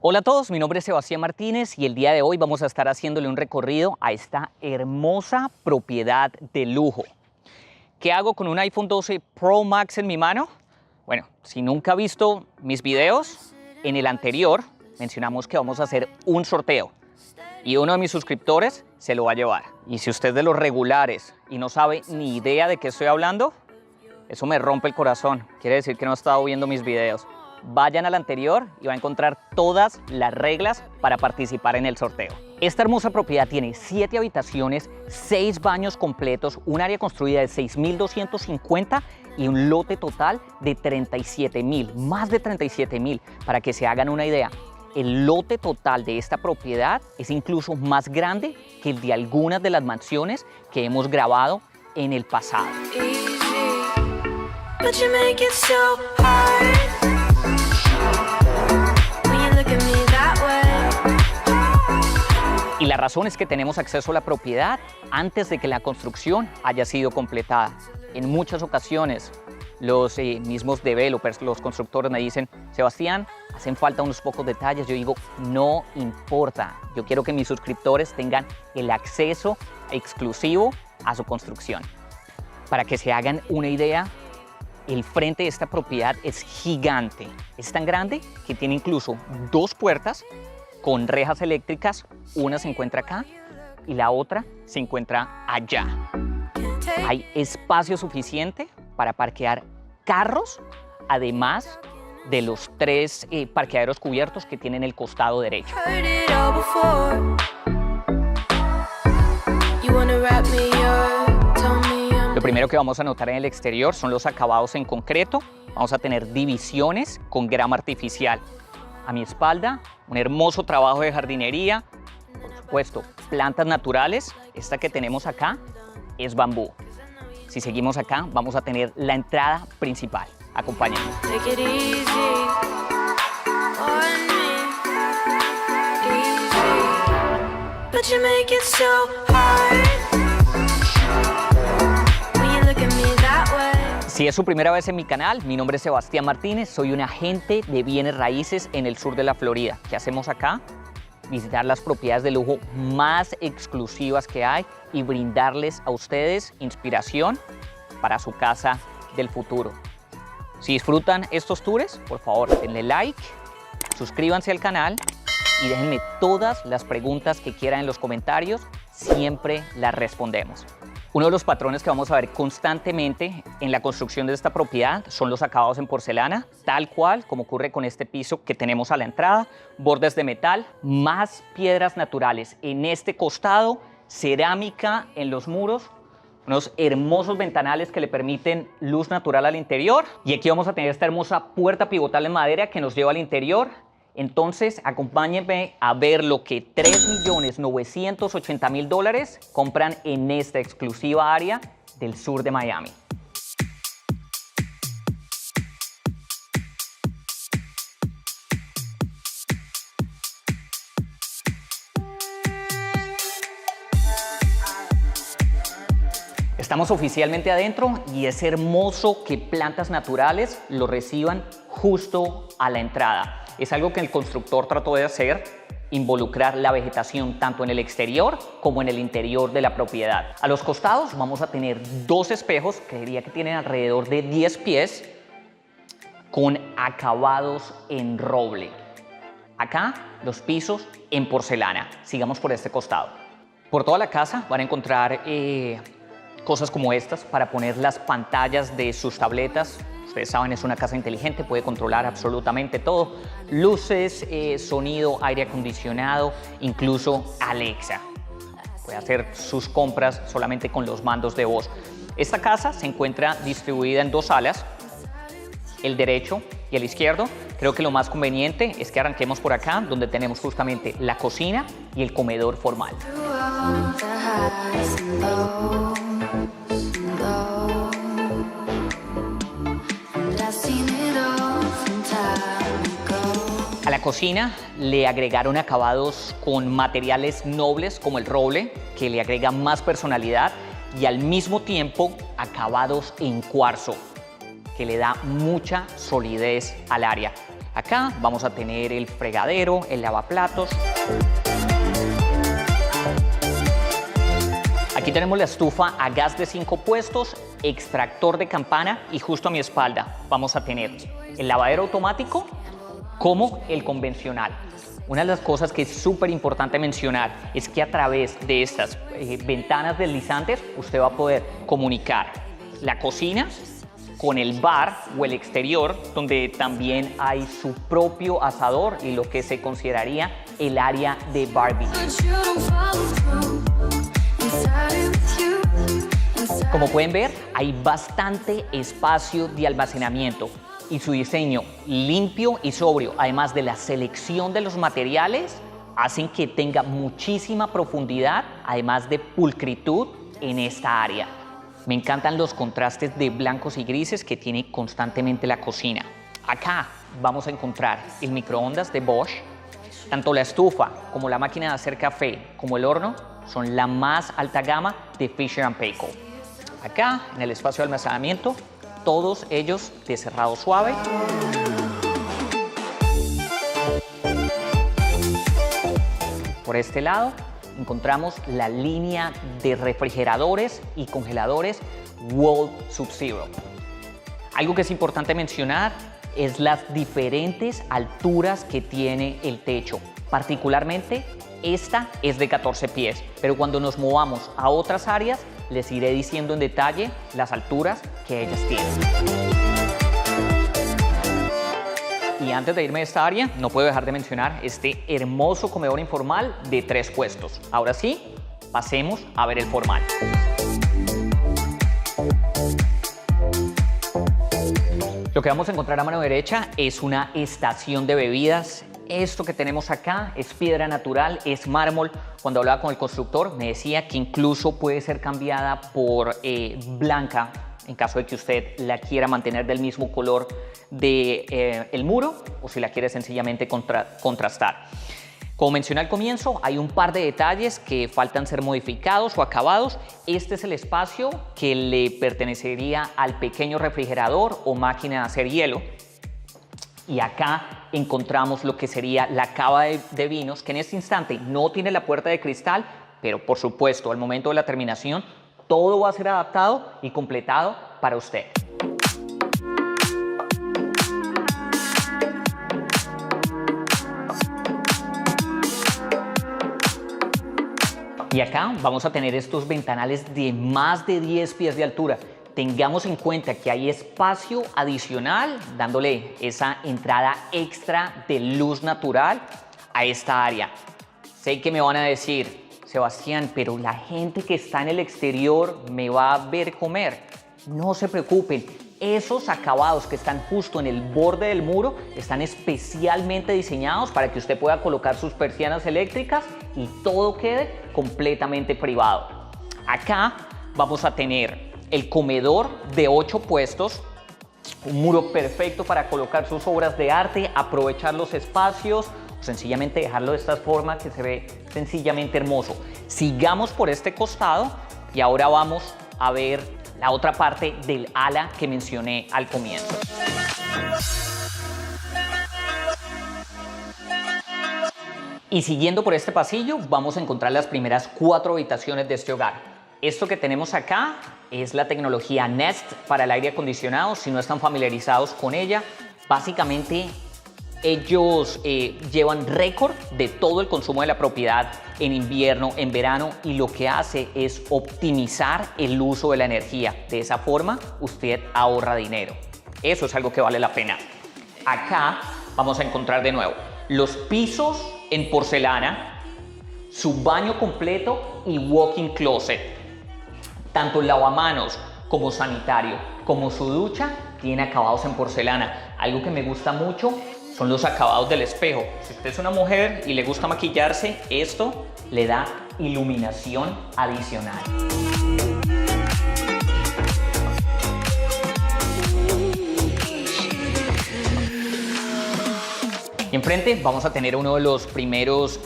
Hola a todos, mi nombre es Sebastián Martínez y el día de hoy vamos a estar haciéndole un recorrido a esta hermosa propiedad de lujo. ¿Qué hago con un iPhone 12 Pro Max en mi mano? Bueno, si nunca ha visto mis videos, en el anterior mencionamos que vamos a hacer un sorteo y uno de mis suscriptores se lo va a llevar. Y si usted es de los regulares y no sabe ni idea de qué estoy hablando, eso me rompe el corazón. Quiere decir que no ha estado viendo mis videos. Vayan al anterior y va a encontrar todas las reglas para participar en el sorteo. Esta hermosa propiedad tiene 7 habitaciones, 6 baños completos, un área construida de 6.250 y un lote total de 37.000, más de 37.000. Para que se hagan una idea, el lote total de esta propiedad es incluso más grande que el de algunas de las mansiones que hemos grabado en el pasado. Y la razón es que tenemos acceso a la propiedad antes de que la construcción haya sido completada. En muchas ocasiones los mismos developers, los constructores me dicen: Sebastián, hacen falta unos pocos detalles. Yo digo, no importa, yo quiero que mis suscriptores tengan el acceso exclusivo a su construcción. Para que se hagan una idea, el frente de esta propiedad es gigante. Es tan grande que tiene incluso 2 puertas con rejas eléctricas. Una se encuentra acá y la otra se encuentra allá. Hay espacio suficiente para parquear carros, además de los 3 parqueaderos cubiertos que tienen el costado derecho. Lo primero que vamos a notar en el exterior son los acabados en concreto. Vamos a tener divisiones con grama artificial. A mi espalda, un hermoso trabajo de jardinería. Por supuesto, plantas naturales. Esta que tenemos acá es bambú. Si seguimos acá, vamos a tener la entrada principal. Acompáñenme. Si es su primera vez en mi canal, mi nombre es Sebastián Martínez, soy un agente de bienes raíces en el sur de la Florida. ¿Qué hacemos acá? Visitar las propiedades de lujo más exclusivas que hay y brindarles a ustedes inspiración para su casa del futuro. Si disfrutan estos tours, por favor, denle like, suscríbanse al canal y déjenme todas las preguntas que quieran en los comentarios, siempre las respondemos. Uno de los patrones que vamos a ver constantemente en la construcción de esta propiedad son los acabados en porcelana, tal cual como ocurre con este piso que tenemos a la entrada, bordes de metal, más piedras naturales en este costado, cerámica en los muros, unos hermosos ventanales que le permiten luz natural al interior. Y aquí vamos a tener esta hermosa puerta pivotal en madera que nos lleva al interior. Entonces, acompáñenme a ver lo que $3.980.000 compran en esta exclusiva área del sur de Miami. Estamos oficialmente adentro y es hermoso que plantas naturales lo reciban justo a la entrada. Es algo que el constructor trató de hacer, involucrar la vegetación tanto en el exterior como en el interior de la propiedad. A los costados vamos a tener 2 espejos, que diría que tienen alrededor de 10 pies, con acabados en roble. Acá los pisos en porcelana. Sigamos por este costado. Por toda la casa van a encontrar cosas como estas para poner las pantallas de sus tabletas. Ustedes saben, es una casa inteligente, puede controlar absolutamente todo. Luces, sonido, aire acondicionado, incluso Alexa. Puede hacer sus compras solamente con los mandos de voz. Esta casa se encuentra distribuida en 2 salas, el derecho y el izquierdo. Creo que lo más conveniente es que arranquemos por acá, donde tenemos justamente la cocina y el comedor formal. A la cocina le agregaron acabados con materiales nobles como el roble, que le agrega más personalidad, y al mismo tiempo acabados en cuarzo, que le da mucha solidez al área. Acá vamos a tener el fregadero, el lavaplatos. Aquí tenemos la estufa a gas de 5 puestos, extractor de campana y justo a mi espalda vamos a tener el lavadero automático como el convencional. Una de las cosas que es súper importante mencionar es que a través de estas ventanas deslizantes usted va a poder comunicar la cocina con el bar o el exterior, donde también hay su propio asador y lo que se consideraría el área de barbecue. Como pueden ver, hay bastante espacio de almacenamiento y su diseño limpio y sobrio, además de la selección de los materiales, hacen que tenga muchísima profundidad, además de pulcritud en esta área. Me encantan los contrastes de blancos y grises que tiene constantemente la cocina. Acá vamos a encontrar el microondas de Bosch. Tanto la estufa como la máquina de hacer café como el horno son la más alta gama de Fisher & Paykel. Acá, en el espacio de almacenamiento, todos ellos de cerrado suave. Por este lado encontramos la línea de refrigeradores y congeladores World Sub-Zero. Algo que es importante mencionar es las diferentes alturas que tiene el techo. Particularmente, esta es de 14 pies, pero cuando nos movamos a otras áreas, les iré diciendo en detalle las alturas que ellas tienen. Y antes de irme de esta área, no puedo dejar de mencionar este hermoso comedor informal de 3 puestos. Ahora sí, pasemos a ver el formal. Lo que vamos a encontrar a mano derecha es una estación de bebidas. Esto que tenemos acá es piedra natural, es mármol. Cuando hablaba con el constructor me decía que incluso puede ser cambiada por blanca en caso de que usted la quiera mantener del mismo color del muro o si la quiere sencillamente contrastar. Como mencioné al comienzo, hay un par de detalles que faltan ser modificados o acabados. Este es el espacio que le pertenecería al pequeño refrigerador o máquina de hacer hielo. Y acá encontramos lo que sería la cava de vinos, que en este instante no tiene la puerta de cristal, pero por supuesto, al momento de la terminación, todo va a ser adaptado y completado para usted. Y acá vamos a tener estos ventanales de más de 10 pies de altura. Tengamos en cuenta que hay espacio adicional, dándole esa entrada extra de luz natural a esta área. Sé que me van a decir, Sebastián, pero la gente que está en el exterior me va a ver comer. No se preocupen, esos acabados que están justo en el borde del muro están especialmente diseñados para que usted pueda colocar sus persianas eléctricas y todo quede completamente privado. Acá vamos a tener el comedor de 8 puestos, un muro perfecto para colocar sus obras de arte, aprovechar los espacios o sencillamente dejarlo de esta forma que se ve sencillamente hermoso. Sigamos por este costado y ahora vamos a ver la otra parte del ala que mencioné al comienzo. Y siguiendo por este pasillo vamos a encontrar las primeras 4 habitaciones de este hogar. Esto que tenemos acá es la tecnología Nest para el aire acondicionado. Si no están familiarizados con ella, básicamente ellos llevan récord de todo el consumo de la propiedad en invierno, en verano, y lo que hace es optimizar el uso de la energía. De esa forma, usted ahorra dinero. Eso es algo que vale la pena. Acá vamos a encontrar de nuevo los pisos en porcelana, su baño completo y walk-in closet. Tanto el lavamanos como sanitario, como su ducha, tiene acabados en porcelana. Algo que me gusta mucho son los acabados del espejo. Si usted es una mujer y le gusta maquillarse, esto le da iluminación adicional. Y enfrente vamos a tener uno de los primeros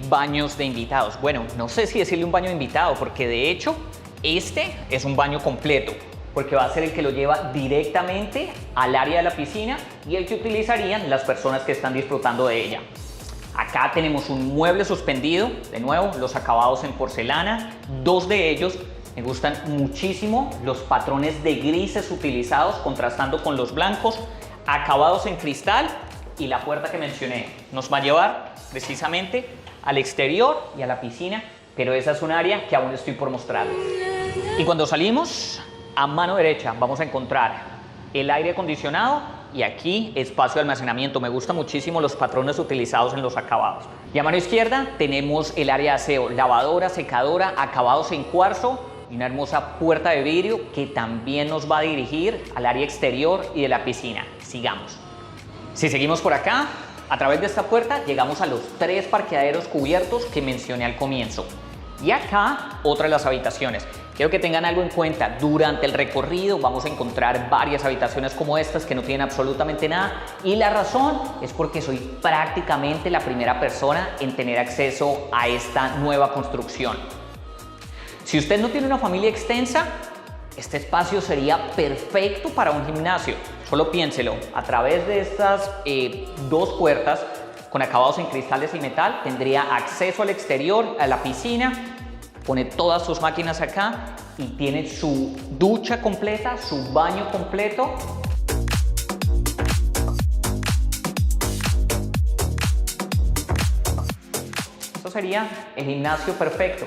baños de invitados. Bueno, no sé si decirle un baño de invitado, porque de hecho este es un baño completo. porque va a ser el que lo lleva directamente al área de la piscina y el que utilizarían las personas que están disfrutando de ella. Acá tenemos un mueble suspendido, de nuevo, los acabados en porcelana, 2 de ellos. Me gustan muchísimo los patrones de grises utilizados, contrastando con los blancos, acabados en cristal, y la puerta que mencioné nos va a llevar precisamente al exterior y a la piscina, pero esa es un área que aún estoy por mostrarles. Y cuando salimos, a mano derecha vamos a encontrar el aire acondicionado y aquí espacio de almacenamiento. Me gustan muchísimo los patrones utilizados en los acabados. Y a mano izquierda tenemos el área de aseo, lavadora, secadora, acabados en cuarzo y una hermosa puerta de vidrio que también nos va a dirigir al área exterior y de la piscina. Sigamos. Si seguimos por acá, a través de esta puerta llegamos a los 3 parqueaderos cubiertos que mencioné al comienzo. Y acá, otra de las habitaciones. Quiero que tengan algo en cuenta, durante el recorrido vamos a encontrar varias habitaciones como estas que no tienen absolutamente nada, y la razón es porque soy prácticamente la primera persona en tener acceso a esta nueva construcción. Si usted no tiene una familia extensa, este espacio sería perfecto para un gimnasio. Solo piénselo, a través de estas 2 puertas con acabados en cristales y metal tendría acceso al exterior, a la piscina. Pone todas sus máquinas acá y tiene su ducha completa, su baño completo. Eso sería el gimnasio perfecto,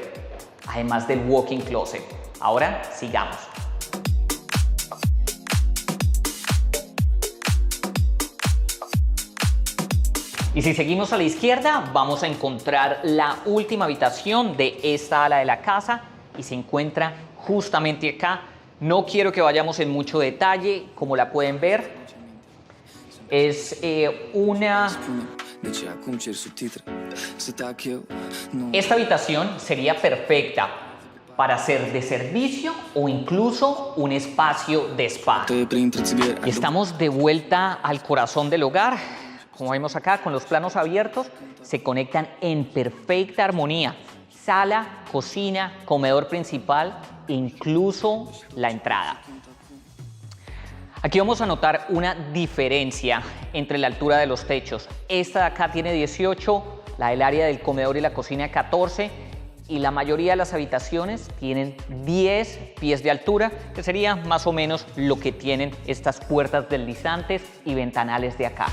además del walk-in closet. Ahora sigamos. Y si seguimos a la izquierda, vamos a encontrar la última habitación de esta ala de la casa y se encuentra justamente acá. No quiero que vayamos en mucho detalle, como la pueden ver. Es Esta habitación sería perfecta para ser de servicio o incluso un espacio de spa. Y estamos de vuelta al corazón del hogar. Como vemos acá, con los planos abiertos, se conectan en perfecta armonía. Sala, cocina, comedor principal e incluso la entrada. Aquí vamos a notar una diferencia entre la altura de los techos. Esta de acá tiene 18, la del área del comedor y la cocina 14, y la mayoría de las habitaciones tienen 10 pies de altura, que sería más o menos lo que tienen estas puertas deslizantes y ventanales de acá.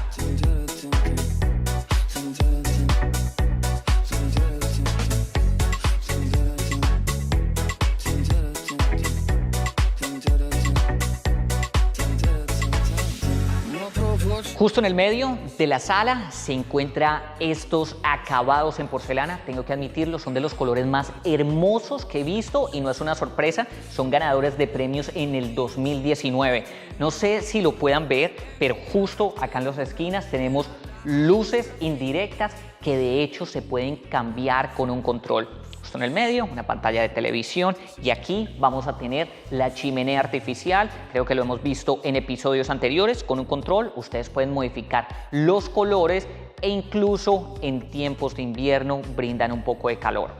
Justo en el medio de la sala se encuentran estos acabados en porcelana. Tengo que admitirlo, son de los colores más hermosos que he visto y no es una sorpresa, son ganadores de premios en el 2019. No sé si lo puedan ver, pero justo acá en las esquinas tenemos luces indirectas que de hecho se pueden cambiar con un control. Justo en el medio, una pantalla de televisión, y aquí vamos a tener la chimenea artificial. Creo que lo hemos visto en episodios anteriores. Con un control ustedes pueden modificar los colores e incluso en tiempos de invierno brindan un poco de calor.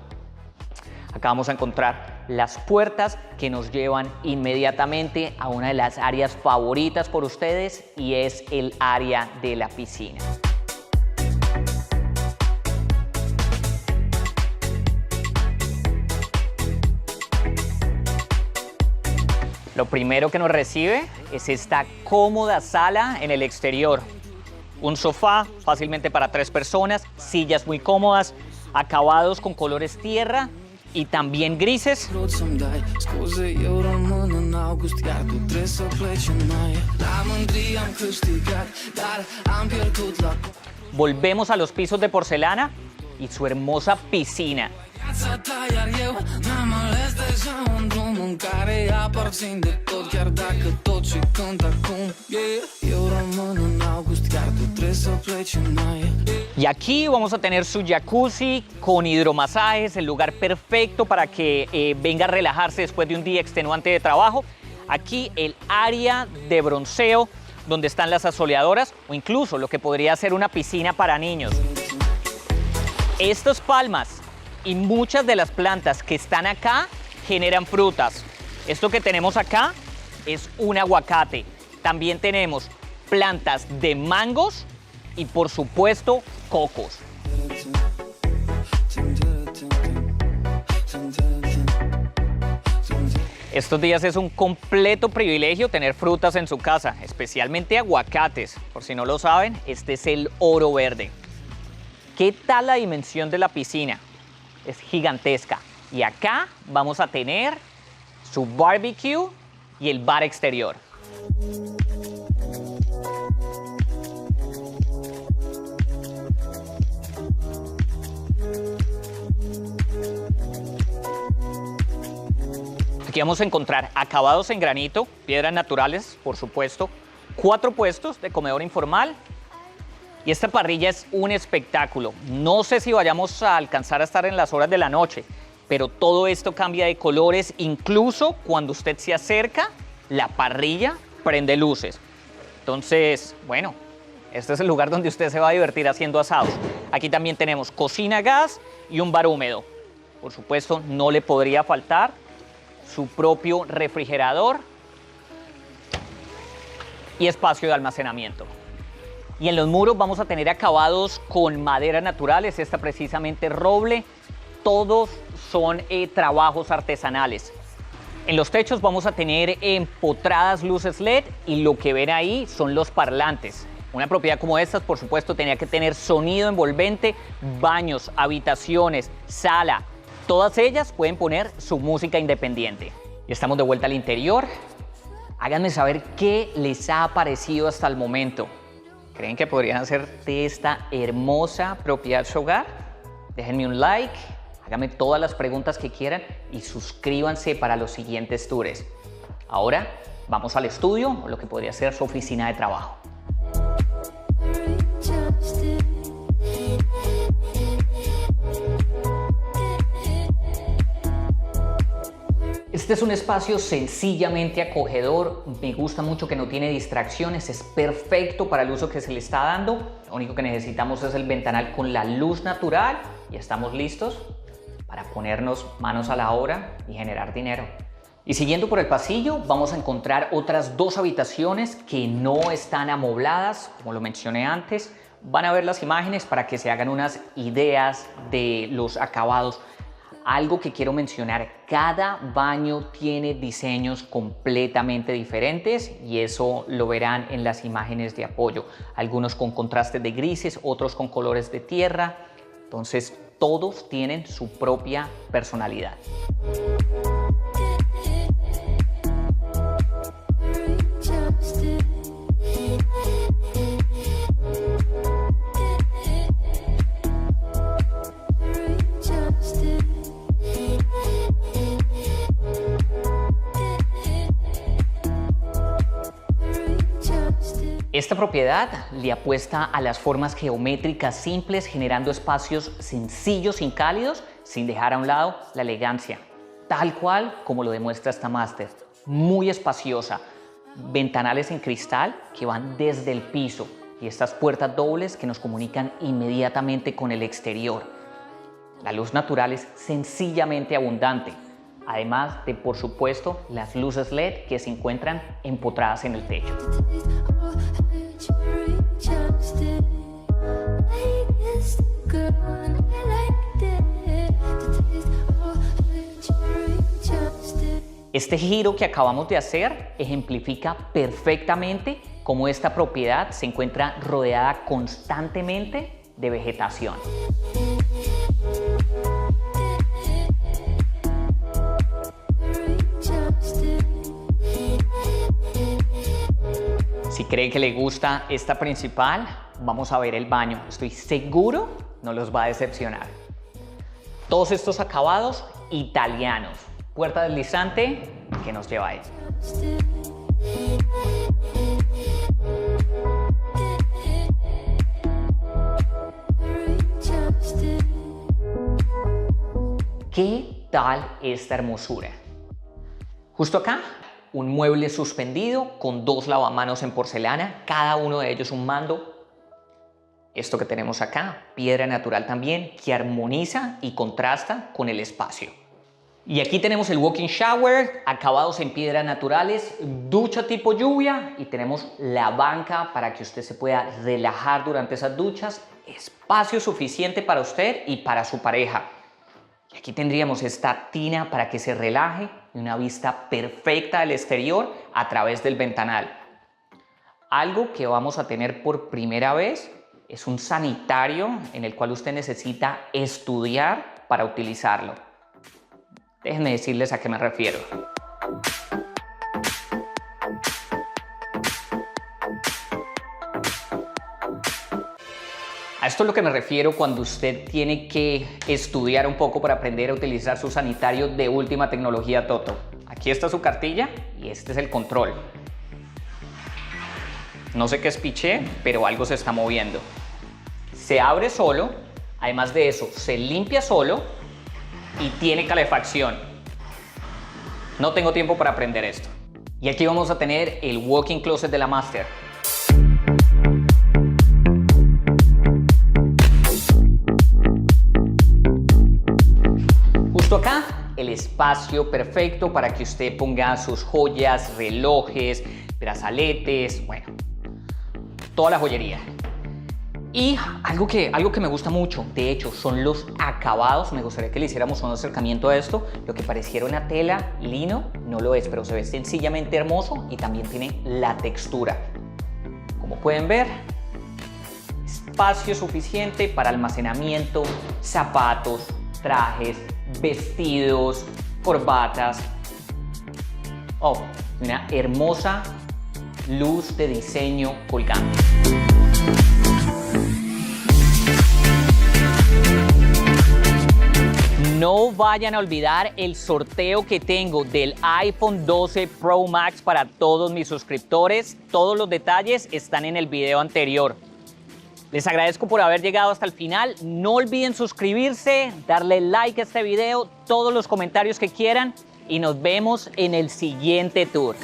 Acá vamos a encontrar las puertas que nos llevan inmediatamente a una de las áreas favoritas por ustedes, y es el área de la piscina. Lo primero que nos recibe es esta cómoda sala en el exterior. Un sofá fácilmente para 3 personas, sillas muy cómodas, acabados con colores tierra y también grises. Volvemos a los pisos de porcelana y su hermosa piscina. Y aquí vamos a tener su jacuzzi con hidromasajes, el lugar perfecto para que venga a relajarse después de un día extenuante de trabajo. Aquí el área de bronceo, donde están las asoleadoras o incluso lo que podría ser una piscina para niños. Estas palmas y muchas de las plantas que están acá generan frutas. Esto que tenemos acá es un aguacate. También tenemos plantas de mangos y por supuesto cocos. Estos días es un completo privilegio tener frutas en su casa, especialmente aguacates. Por si no lo saben, este es el oro verde. ¿Qué tal la dimensión de la piscina? Es gigantesca. Y acá vamos a tener su barbecue y el bar exterior. Aquí vamos a encontrar acabados en granito, piedras naturales, por supuesto, 4 puestos de comedor informal. Y esta parrilla es un espectáculo. No sé si vayamos a alcanzar a estar en las horas de la noche, pero todo esto cambia de colores. Incluso cuando usted se acerca, la parrilla prende luces. Entonces, bueno, este es el lugar donde usted se va a divertir haciendo asados. Aquí también tenemos cocina a gas y un bar húmedo. Por supuesto, no le podría faltar su propio refrigerador y espacio de almacenamiento. Y en los muros vamos a tener acabados con maderas naturales, esta precisamente roble. Todos son trabajos artesanales. En los techos vamos a tener empotradas luces LED y lo que ven ahí son los parlantes. Una propiedad como esta, por supuesto, tenía que tener sonido envolvente, baños, habitaciones, sala. Todas ellas pueden poner su música independiente. Y estamos de vuelta al interior. Háganme saber qué les ha parecido hasta el momento. ¿Creen que podrían hacer de esta hermosa propiedad su hogar? Déjenme un like, háganme todas las preguntas que quieran y suscríbanse para los siguientes tours. Ahora vamos al estudio o lo que podría ser su oficina de trabajo. Este es un espacio sencillamente acogedor, me gusta mucho que no tiene distracciones, es perfecto para el uso que se le está dando. Lo único que necesitamos es el ventanal con la luz natural y estamos listos para ponernos manos a la obra y generar dinero. Y siguiendo por el pasillo vamos a encontrar otras 2 habitaciones que no están amobladas, como lo mencioné antes. Van a ver las imágenes para que se hagan unas ideas de los acabados. Algo que quiero mencionar, cada baño tiene diseños completamente diferentes y eso lo verán en las imágenes de apoyo. Algunos con contrastes de grises, otros con colores de tierra. Entonces, todos tienen su propia personalidad. Esta propiedad le apuesta a las formas geométricas simples, generando espacios sencillos y cálidos, sin dejar a un lado la elegancia, tal cual como lo demuestra esta máster. Muy espaciosa, ventanales en cristal que van desde el piso y estas puertas dobles que nos comunican inmediatamente con el exterior. La luz natural es sencillamente abundante, además de, por supuesto, las luces LED que se encuentran empotradas en el techo. Este giro que acabamos de hacer ejemplifica perfectamente cómo esta propiedad se encuentra rodeada constantemente de vegetación. Si cree que le gusta esta principal, vamos a ver el baño. Estoy seguro no los va a decepcionar. Todos estos acabados italianos. Puerta deslizante que nos lleva ahí. ¿Qué tal esta hermosura? Justo acá, un mueble suspendido con 2 lavamanos en porcelana, cada uno de ellos un mando. Esto que tenemos acá, piedra natural también, que armoniza y contrasta con el espacio. Y aquí tenemos el walk-in shower, acabados en piedras naturales, ducha tipo lluvia y tenemos la banca para que usted se pueda relajar durante esas duchas. Espacio suficiente para usted y para su pareja. Y aquí tendríamos esta tina para que se relaje y una vista perfecta del exterior a través del ventanal. Algo que vamos a tener por primera vez es un sanitario en el cual usted necesita estudiar para utilizarlo. Déjenme decirles a qué me refiero. A esto es lo que me refiero cuando usted tiene que estudiar un poco para aprender a utilizar su sanitario de última tecnología Toto. Aquí está su cartilla y este es el control. No sé qué es piché, pero algo se está moviendo. Se abre solo, además de eso, se limpia solo y tiene calefacción. No tengo tiempo para aprender esto. Y aquí vamos a tener el walk-in closet de la Master. Justo acá, el espacio perfecto para que usted ponga sus joyas, relojes, brazaletes, bueno, toda la joyería. Y algo que me gusta mucho, de hecho, son los acabados. Me gustaría que le hiciéramos un acercamiento a esto. Lo que pareciera una tela lino, no lo es, pero se ve sencillamente hermoso y también tiene la textura. Como pueden ver, espacio suficiente para almacenamiento, zapatos, trajes, vestidos, corbatas. Oh, una hermosa luz de diseño colgante. No vayan a olvidar el sorteo que tengo del iPhone 12 Pro Max para todos mis suscriptores. Todos los detalles están en el video anterior. Les agradezco por haber llegado hasta el final. No olviden suscribirse, darle like a este video, todos los comentarios que quieran y nos vemos en el siguiente tour.